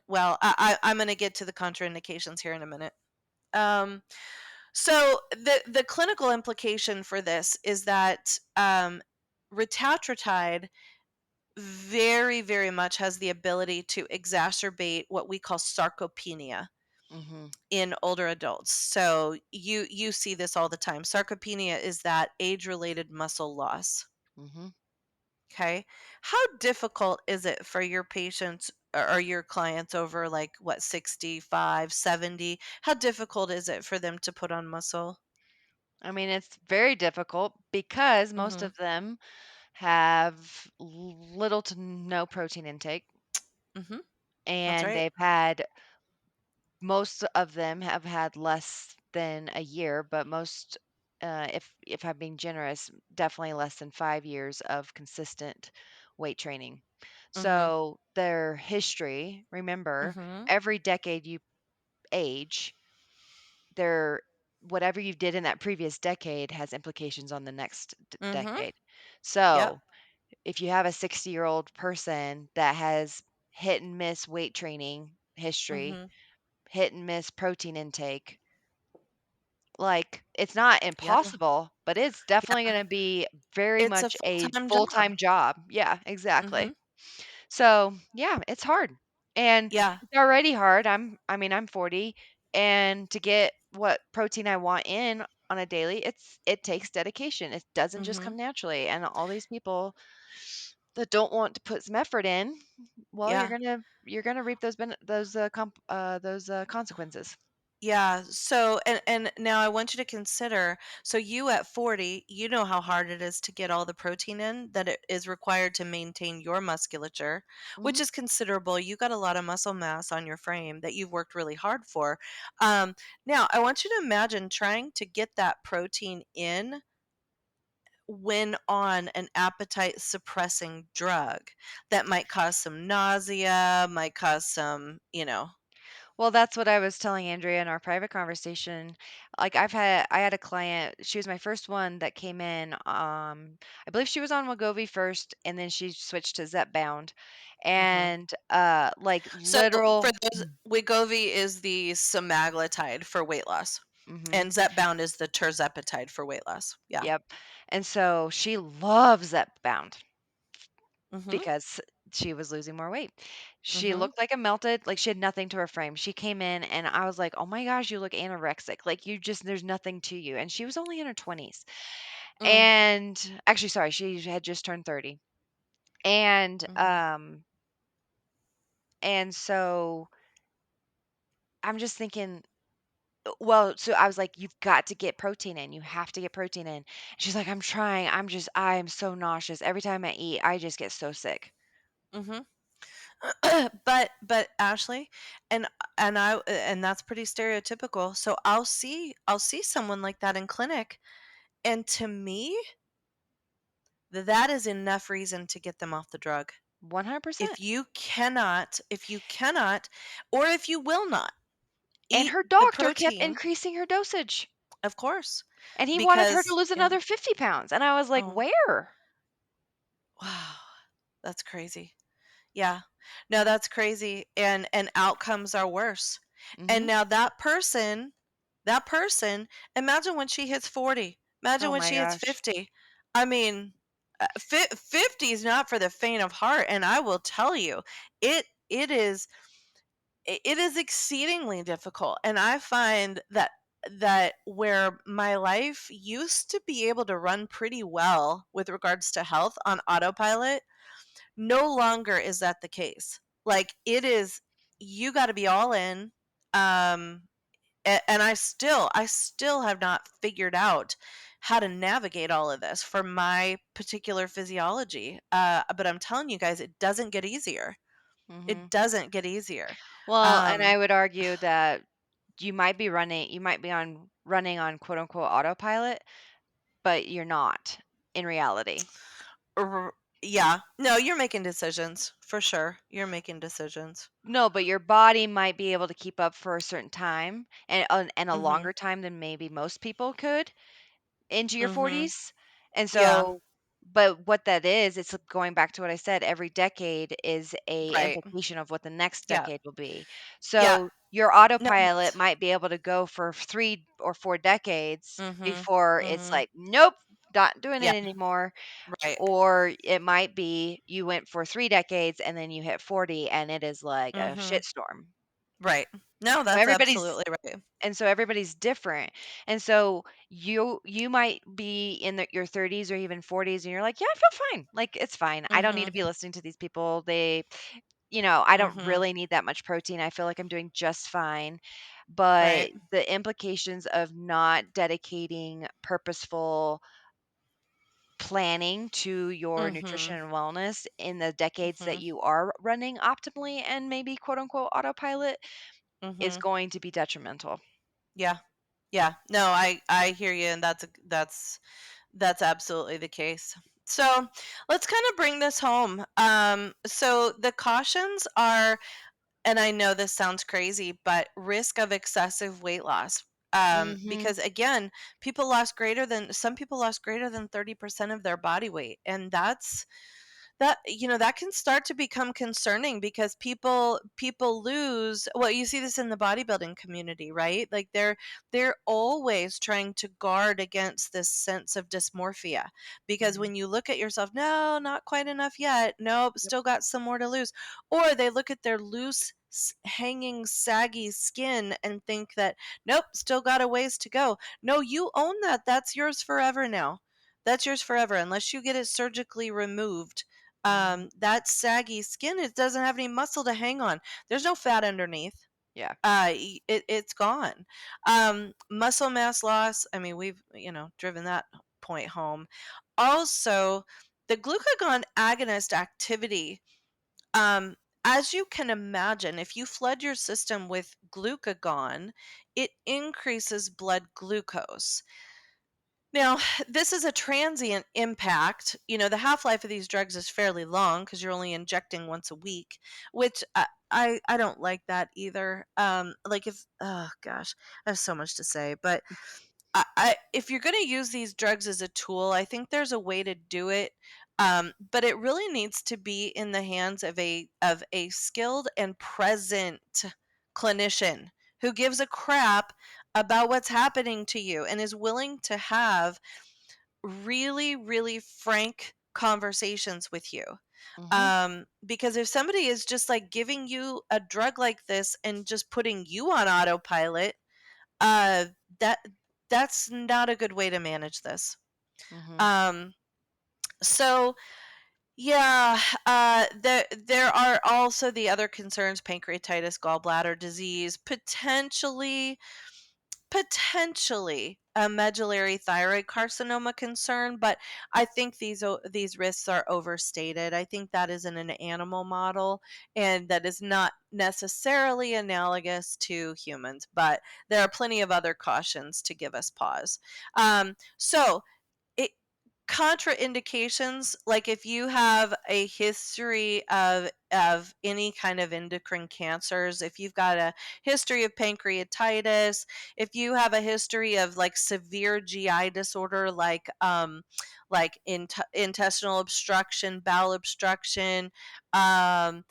well, I'm going to get to the contraindications here in a minute. Um, so the clinical implication for this is that retatrutide very much has the ability to exacerbate what we call sarcopenia Mm-hmm. in older adults. So you see this all the time. Sarcopenia is that age-related muscle loss. Mm-hmm. Okay. How difficult is it for your patients or your clients over like what 65, 70? How difficult is it for them to put on muscle? I mean, it's very difficult because most Mhm. of them have little to no protein intake, Mhm. That's and right. they've had most of them have had less than a year, but most, if I'm being generous, definitely less than 5 years of consistent weight training. Mhm. So their history, remember, Mhm. every decade you age, their whatever you did in that previous decade has implications on the next Mhm. decade. Yep. So if you have a 60-year-old person that has hit and miss weight training history, Mhm. hit and miss protein intake, like, it's not Yeah. impossible, but it's definitely Yeah. gonna be very It's a much a full-time job. full-time job. Yeah, exactly. Mhm. So, yeah, it's hard. And Yeah. it's already hard. I'm 40, and to get what protein I want in on a daily, it takes dedication. It doesn't just come Mhm. naturally. And all these people that don't want to put some effort in, well, Yeah. you're gonna reap those consequences. Yeah. So and now I want you to consider, so you at 40, you know how hard it is to get all the protein in that it is required to maintain your musculature, which Mhm. is considerable. You got a lot of muscle mass on your frame that you've worked really hard for. Um, Now I want you to imagine trying to get that protein in when on an appetite suppressing drug that might cause some nausea, might cause some. Well, that's what I was telling Andrea in our private conversation. Like I had a client, she was my first one that came in. I believe she was on Wegovy first and then she switched to Zepbound. Mhm. And like So for literal those, Wegovy is the semaglutide for weight loss, hmm and Zepbound is the Tirzepatide for weight loss. Yeah. yep. And so she loves Zepbound Mhm. because she was losing more weight. She Mhm. looked like a melted, like she had nothing to her frame. She came in and I was like, "Oh my gosh, you look anorexic. Like you just there's nothing to you." And she was only in her 20s. Mm. And actually, sorry, she had just turned 30. And Mhm. so I'm just thinking, well, so I was like, "You've got to get protein in. You have to get protein in." She's like, "I'm trying. I am so nauseous. Every time I eat, I just get so sick." Mhm. But Ashley, and that's pretty stereotypical. So I'll see someone like that in clinic, and to me, that is enough reason to get them off the drug. 100%. If you cannot, or if you will not And eat her the doctor kept protein, increasing her dosage. of course, And he wanted her to because lose yeah. another 50 pounds. And I was like, Oh, "Where?" wow. That's crazy. Yeah. No, that's crazy, and outcomes are worse. And Mhm. now that person, imagine when she hits 40. Imagine Oh when my she hits gosh. 50. I mean, 50 is not for the faint of heart, and I will tell you, it it is it is exceedingly difficult, and I find that where my life used to be able to run pretty well with regards to health on autopilot, no longer is that the case. Like, it is, you gotta be all in, um, and I still have not figured out how to navigate all of this for my particular physiology, but I'm telling you guys, it doesn't get easier. It Mhm. doesn't get easier. Well, and Um I would argue that you might be on running on quote unquote autopilot, but you're not in reality. r Yeah. No, you're making decisions, for sure. You're making decisions. No, but your body might be able to keep up for a certain time and a Mhm. longer time than maybe most people could into your Mhm. 40s. And Yeah. so but what that is, it's going back to what I said, every decade is a Right. implication of what the next Yeah. decade will be. Yeah. So your No, autopilot that's might be able to go for 3 or 4 decades Mhm. before it's Mhm. like, nope, not doing Yeah. it anymore. Right. Or it might be you went for 3 decades and then you hit 40 and it is like a Mhm. shitstorm. Right. No, So that's absolutely right. everybody's different. And so you might be in your 30s or even 40s and you're like, "Yeah, I feel fine. Like it's fine. I don't need to Mhm. be listening to these people. I don't Mhm. really need that much protein. I feel like I'm doing just fine." Right. But the implications of not dedicating purposeful planning to your nutrition Mhm. and wellness in the decades that Mhm. you are running optimally and maybe quote unquote autopilot is Mhm. going to be detrimental. Yeah. Yeah. No, I hear you, and that's absolutely the case. So, let's kind of bring this home. So the cautions are, and I know this sounds crazy, but risk of excessive weight loss. Mhm. Because again, some people lost greater than 30% of their body weight, and that can start to become concerning because people lose, well, you see this in the bodybuilding community, right? Like, they're always trying to guard against this sense of dysmorphia, because Mhm. when you look at yourself, no, not quite enough yet, nope, Yep. still got some more to lose. Or they look at their loose, hanging, saggy skin and think that, nope, still got a ways to go. No, you own that. That's yours forever now. That's yours forever unless you get it surgically removed. Mhm. That saggy skin, it doesn't have any muscle to hang on. There's no fat underneath. Yeah. It's gone. Muscle mass loss, I mean, we've, driven that point home. Also, the glucagon agonist activity, um, as you can imagine, if you flood your system with glucagon, it increases blood glucose. Now, this is a transient impact. The half life of these drugs is fairly long because you're only injecting once a week, which I don't like that either. Like, if, oh gosh, I have so much to say, but if you're going to use these drugs as a tool, I think there's a way to do it. But it really needs to be in the hands of a skilled and present clinician who gives a crap about what's happening to you and is willing to have really, really frank conversations with you. Mhm. Because if somebody is just like giving you a drug like this and just putting you on autopilot, uh, that that's not a good way to manage this. Mhm. Um, so yeah, there are also the other concerns: pancreatitis, gallbladder disease, potentially a medullary thyroid carcinoma concern, but I think these risks are overstated. I think that is in an animal model, and that is not necessarily analogous to humans, but there are plenty of other cautions to give us pause. So it contraindications, like if you have a history of of any kind of endocrine cancers, if you've got a history of pancreatitis, if you have a history of like severe GI disorder, like intestinal obstruction, bowel obstruction, um,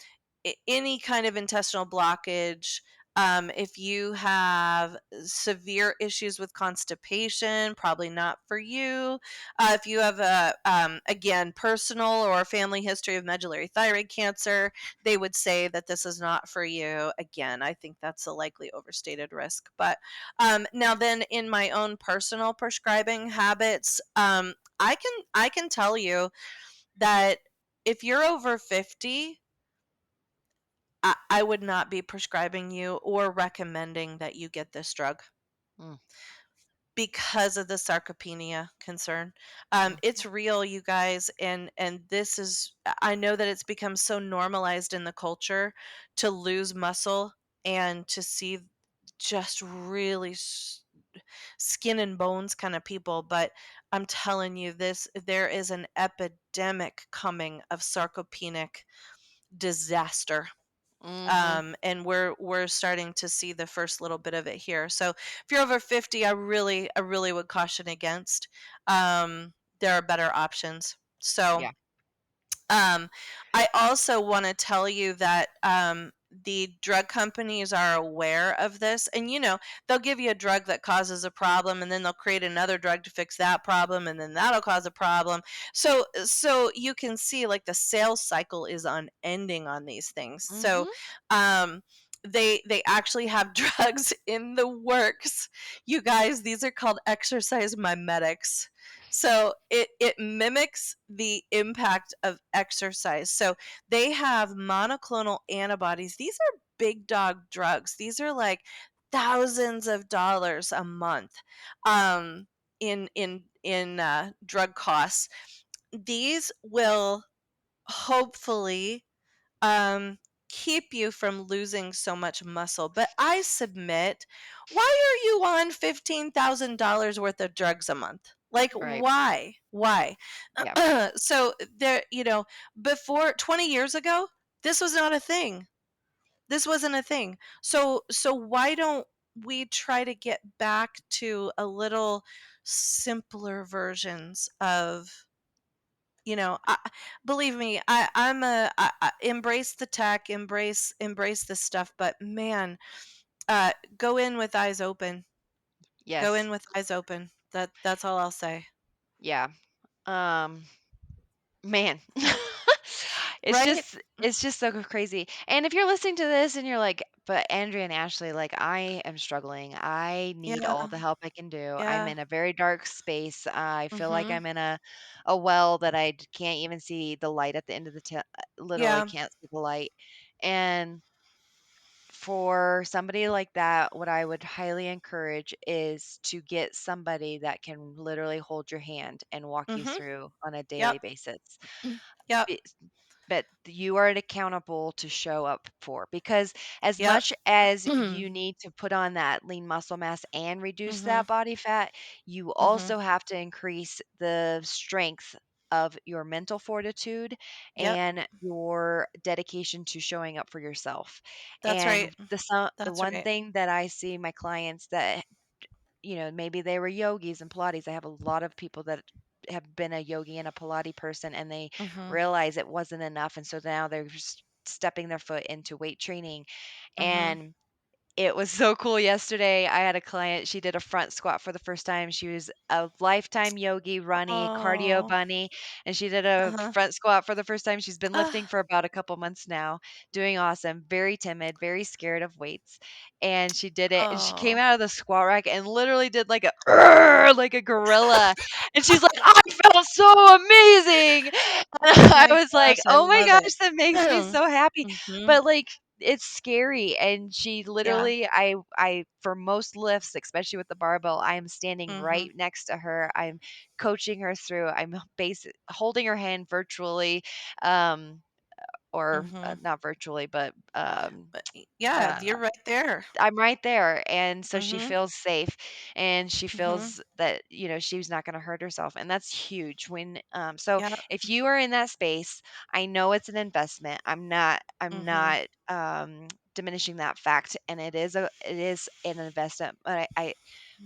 any kind of intestinal blockage, if you have severe issues with constipation, probably not for you. If you have a, again, personal or family history of medullary thyroid cancer, they would say that this is not for you. Again, I think that's a likely overstated risk. But now, then, in my own personal prescribing habits, I can tell you that if you're over 50, I would not be prescribing you or recommending that you get this drug Mm, because of the sarcopenia concern. mhm, It's real, you guys, and this is, I know that it's become so normalized in the culture to lose muscle and to see just really skin and bones kind of people, but I'm telling you, there is an epidemic coming of sarcopenic disaster, mhm. and we're starting to see the first little bit of it here. So if you're over 50, I really would caution against. There are better options. So Yeah. um, I also want to tell you that the drug companies are aware of this, and they'll give you a drug that causes a problem, and then they'll create another drug to fix that problem, and then that'll cause a problem. So you can see, like, the sales cycle is unending on these things. So Mhm. um, they actually have drugs in the works. You guys, these are called exercise mimetics. So it mimics the impact of exercise. So they have monoclonal antibodies. These are big dog drugs. These are like thousands of dollars a month, in drug costs. These will hopefully um keep you from losing so much muscle. But I submit, why are you on $15,000 worth of drugs a month? Like, Right. why? Yeah. So there, before 20 years ago, this was not a thing. This wasn't a thing. So why don't we try to get back to a little simpler versions of, believe me, embrace the tech, embrace this stuff, but man, go in with eyes open. Go Yes. in with eyes open. That's all I'll say. Yeah. Um, man. It's Right? just it's just so crazy. And if you're listening to this and you're like, "But Andrea and Ashley, like I am struggling. I need Yeah, all the help I can do. I'm yeah. in a very dark space. I feel like Mhm. I'm in a well that can't even see the light at the end of the literally Yeah. can't see the light." And for somebody like that, what I would highly encourage is to get somebody that can literally hold your hand and walk you Mhm. through on a Yep. daily basis. Yep. Be- But you are accountable to show up for, because as Yep. much as you need to put on that lean muscle mass and reduce Mhm. that body fat, you Mhm. also have to increase the strength of your mental fortitude Yep. and your dedication to showing up for yourself. That's right. And the That's one right. thing that I see my clients that, maybe they were yogis and Pilates. I have a lot of people that have been a yogi and a Pilates person, and they Mhm. realize it wasn't enough. And so now they're just stepping their foot into weight training. Mhm. And it was so cool yesterday. I had a client, she did a front squat for the first time. She was a lifetime yogi, runny, cardio Oh. bunny, and she did a Uh-huh. front squat for the first time. She's been lifting Ah. for about a couple months now, doing awesome, very timid, very scared of weights. And she did it, and she came Oh. out of the squat rack and literally did like a like a gorilla. And she's like, I felt so amazing. Oh I my was like, gosh, I oh my love it. gosh, that makes me so happy. Mhm. But like, it's scary, and she Yeah. literally, I for most lifts, especially with the barbell, I am standing Mhm. right next to her. I'm coaching her through. I'm holding her hand virtually, um or Mhm. not virtually, but But yeah, uh, you're right there. I'm right there, and so she Mhm. feels safe, and she Mhm. feels that, she's not gonna hurt herself, and that's huge so Yeah. if you are in that space, I know it's an investment. I'm Mhm. not, diminishing that fact, and it is an investment, but I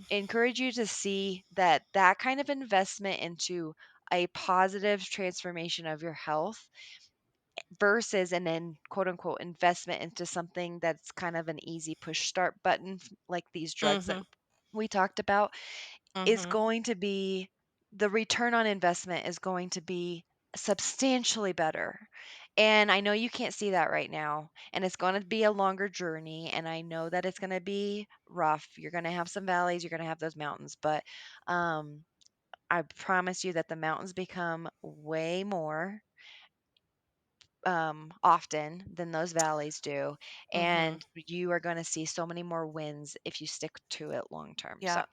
encourage you to see that kind of investment into a positive transformation of your health versus an quote unquote investment into something that's kind of an easy push start button like these drugs that Mhm. we talked about is Mhm. going to be the return on investment is going to be substantially better. And I know you can't see that right now, and it's going to be a longer journey, and I know that it's going to be rough. You're going to have some valleys, you're going to have those mountains, but um I promise you that the mountains become way more often than those valleys do, Mhm. and you are going to see so many more wins if you stick to it long term. So, Yeah.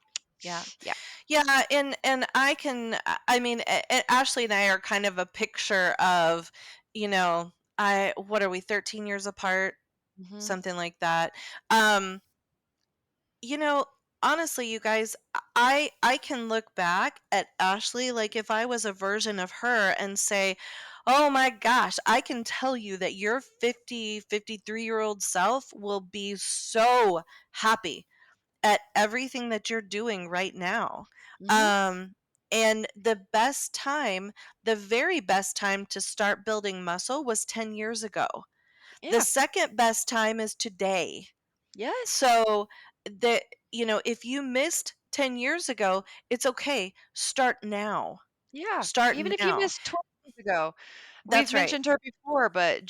Yeah. yeah. Yeah, and I can I mean, Ashley and I are kind of a picture of, I what are we, 13 years apart, Hmm. something like that. Um, you know, honestly, you guys, I can look back at Ashley like if I was a version of her and say, "Oh my gosh, I can tell you that your 53-year-old self will be so happy at everything that you're doing right now." Hmm. Um, and the very best time to start building muscle was 10 years ago. The Yeah. second best time is today. Yes. So that, if you missed 10 years ago, it's okay. Start now. Yeah. Start Even if you now. missed 12 years ago, we've That's right. mentioned her before, but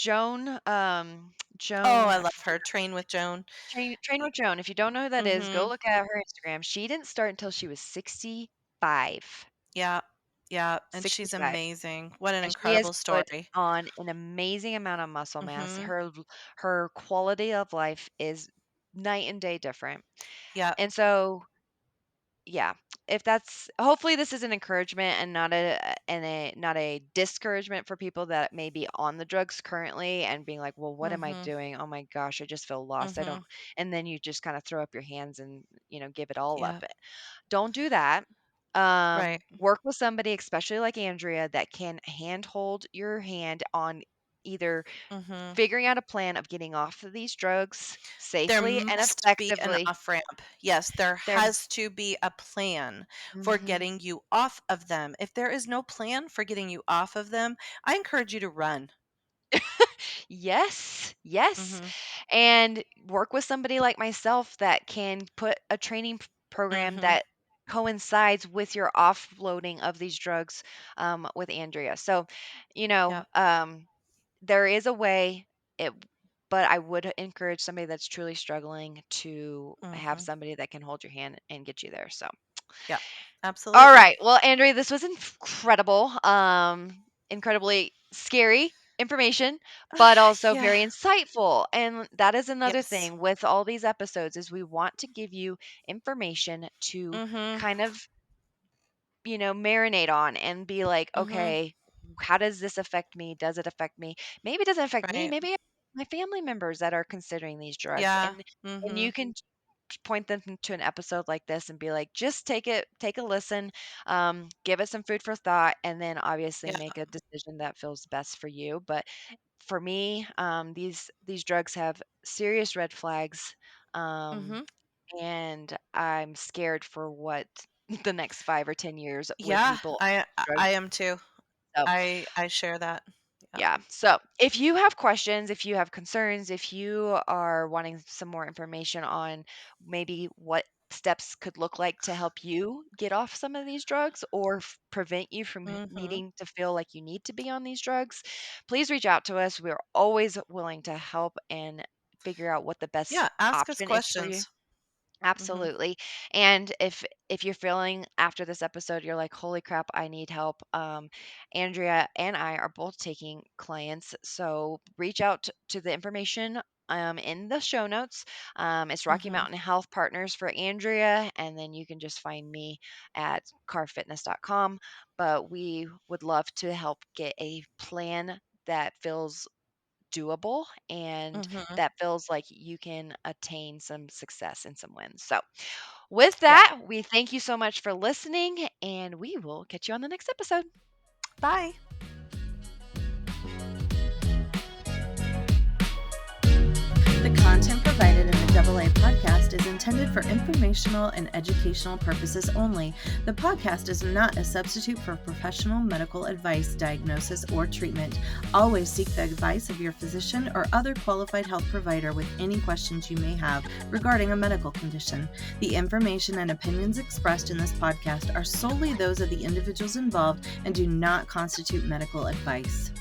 Oh, I Joan, love her. Train with Joan. Train with Joan. If you don't know who that is, go Mhm. look at her Instagram. She didn't start until she was 65. Yeah. Yeah, and she's 65. amazing. What an And she has incredible put story. on an amazing amount of muscle mass. Mhm. Her quality of life is night and day different. Yeah. And so, yeah, if that's hopefully this is an encouragement and not a discouragement for people that may be on the drugs currently and being like, "Well, what am I Mhm. doing? Oh my gosh, I just feel lost. I don't." Mhm. And then you just kind of throw up your hands and, give it all up. Yeah. Don't do that. Right. Work with somebody, especially like Andrea, that can handhold your hand on either Mhm. figuring out a plan of getting off of these drugs There safely and must be an effectively. off-ramp. Yes, there There. has to be a plan for Hmm. getting you off of them. If there is no plan for getting you off of them, I encourage you to run. Yes, yes. Mhm. And work with somebody like myself that can put a program Mhm. that coincides with your offloading of these drugs with Andrea. So, you know, Yeah. um, there is a way, it, but I would encourage somebody that's truly struggling to have Mhm. somebody that can hold your hand and get you there. So, Yeah. all Absolutely. right. Well, Andrea, this was incredible. Incredibly scary information, but also Yeah. very insightful. And that is another Yes. thing with all these episodes is we want to give you information to Mhm. kind of, marinate on and be like, Mhm. okay, how does this affect me? Does it affect me? Maybe it doesn't affect me. Right. Maybe my family members that are considering these drugs. Yeah. And you Mhm. can point them to an episode like this and be like, just take a listen, give it some food for thought, and then obviously Yeah. make a decision that feels best for you. But for me, these drugs have serious red flags, um, Mhm. and I'm scared for what the next 5 or 10 years with Yeah, people I on drugs. I am too. So I share that. Yeah. yeah. So if you have questions, if you have concerns, if you are wanting some more information on maybe what steps could look like to help you get off some of these drugs or prevent you from Mhm. needing to feel like you need to be on these drugs, please reach out to us. We're always willing to help and figure out what the best Yeah, ask us option is for you. questions. Mhm. Absolutely. And if you're feeling after this episode you're like, "Holy crap, I need help." Andrea and I are both taking clients, so reach out to the information in the show notes. It's Rocky Mhm. Mountain Health Partners for Andrea, and then you can just find me at carfitness.com. But we would love to help get a plan that feels doable and Mhm. that feels like you can attain some success and some wins. So, with Yeah. that, we thank you so much for listening and we will catch you on the next episode. Bye. The content provided in the AA podcast is intended for informational and educational purposes only. The podcast is not a substitute for professional medical advice, diagnosis, or treatment. Always seek the advice of your physician or other qualified health provider with any questions you may have regarding a medical condition. The information and opinions expressed in this podcast are solely those of the individuals involved and do not constitute medical advice.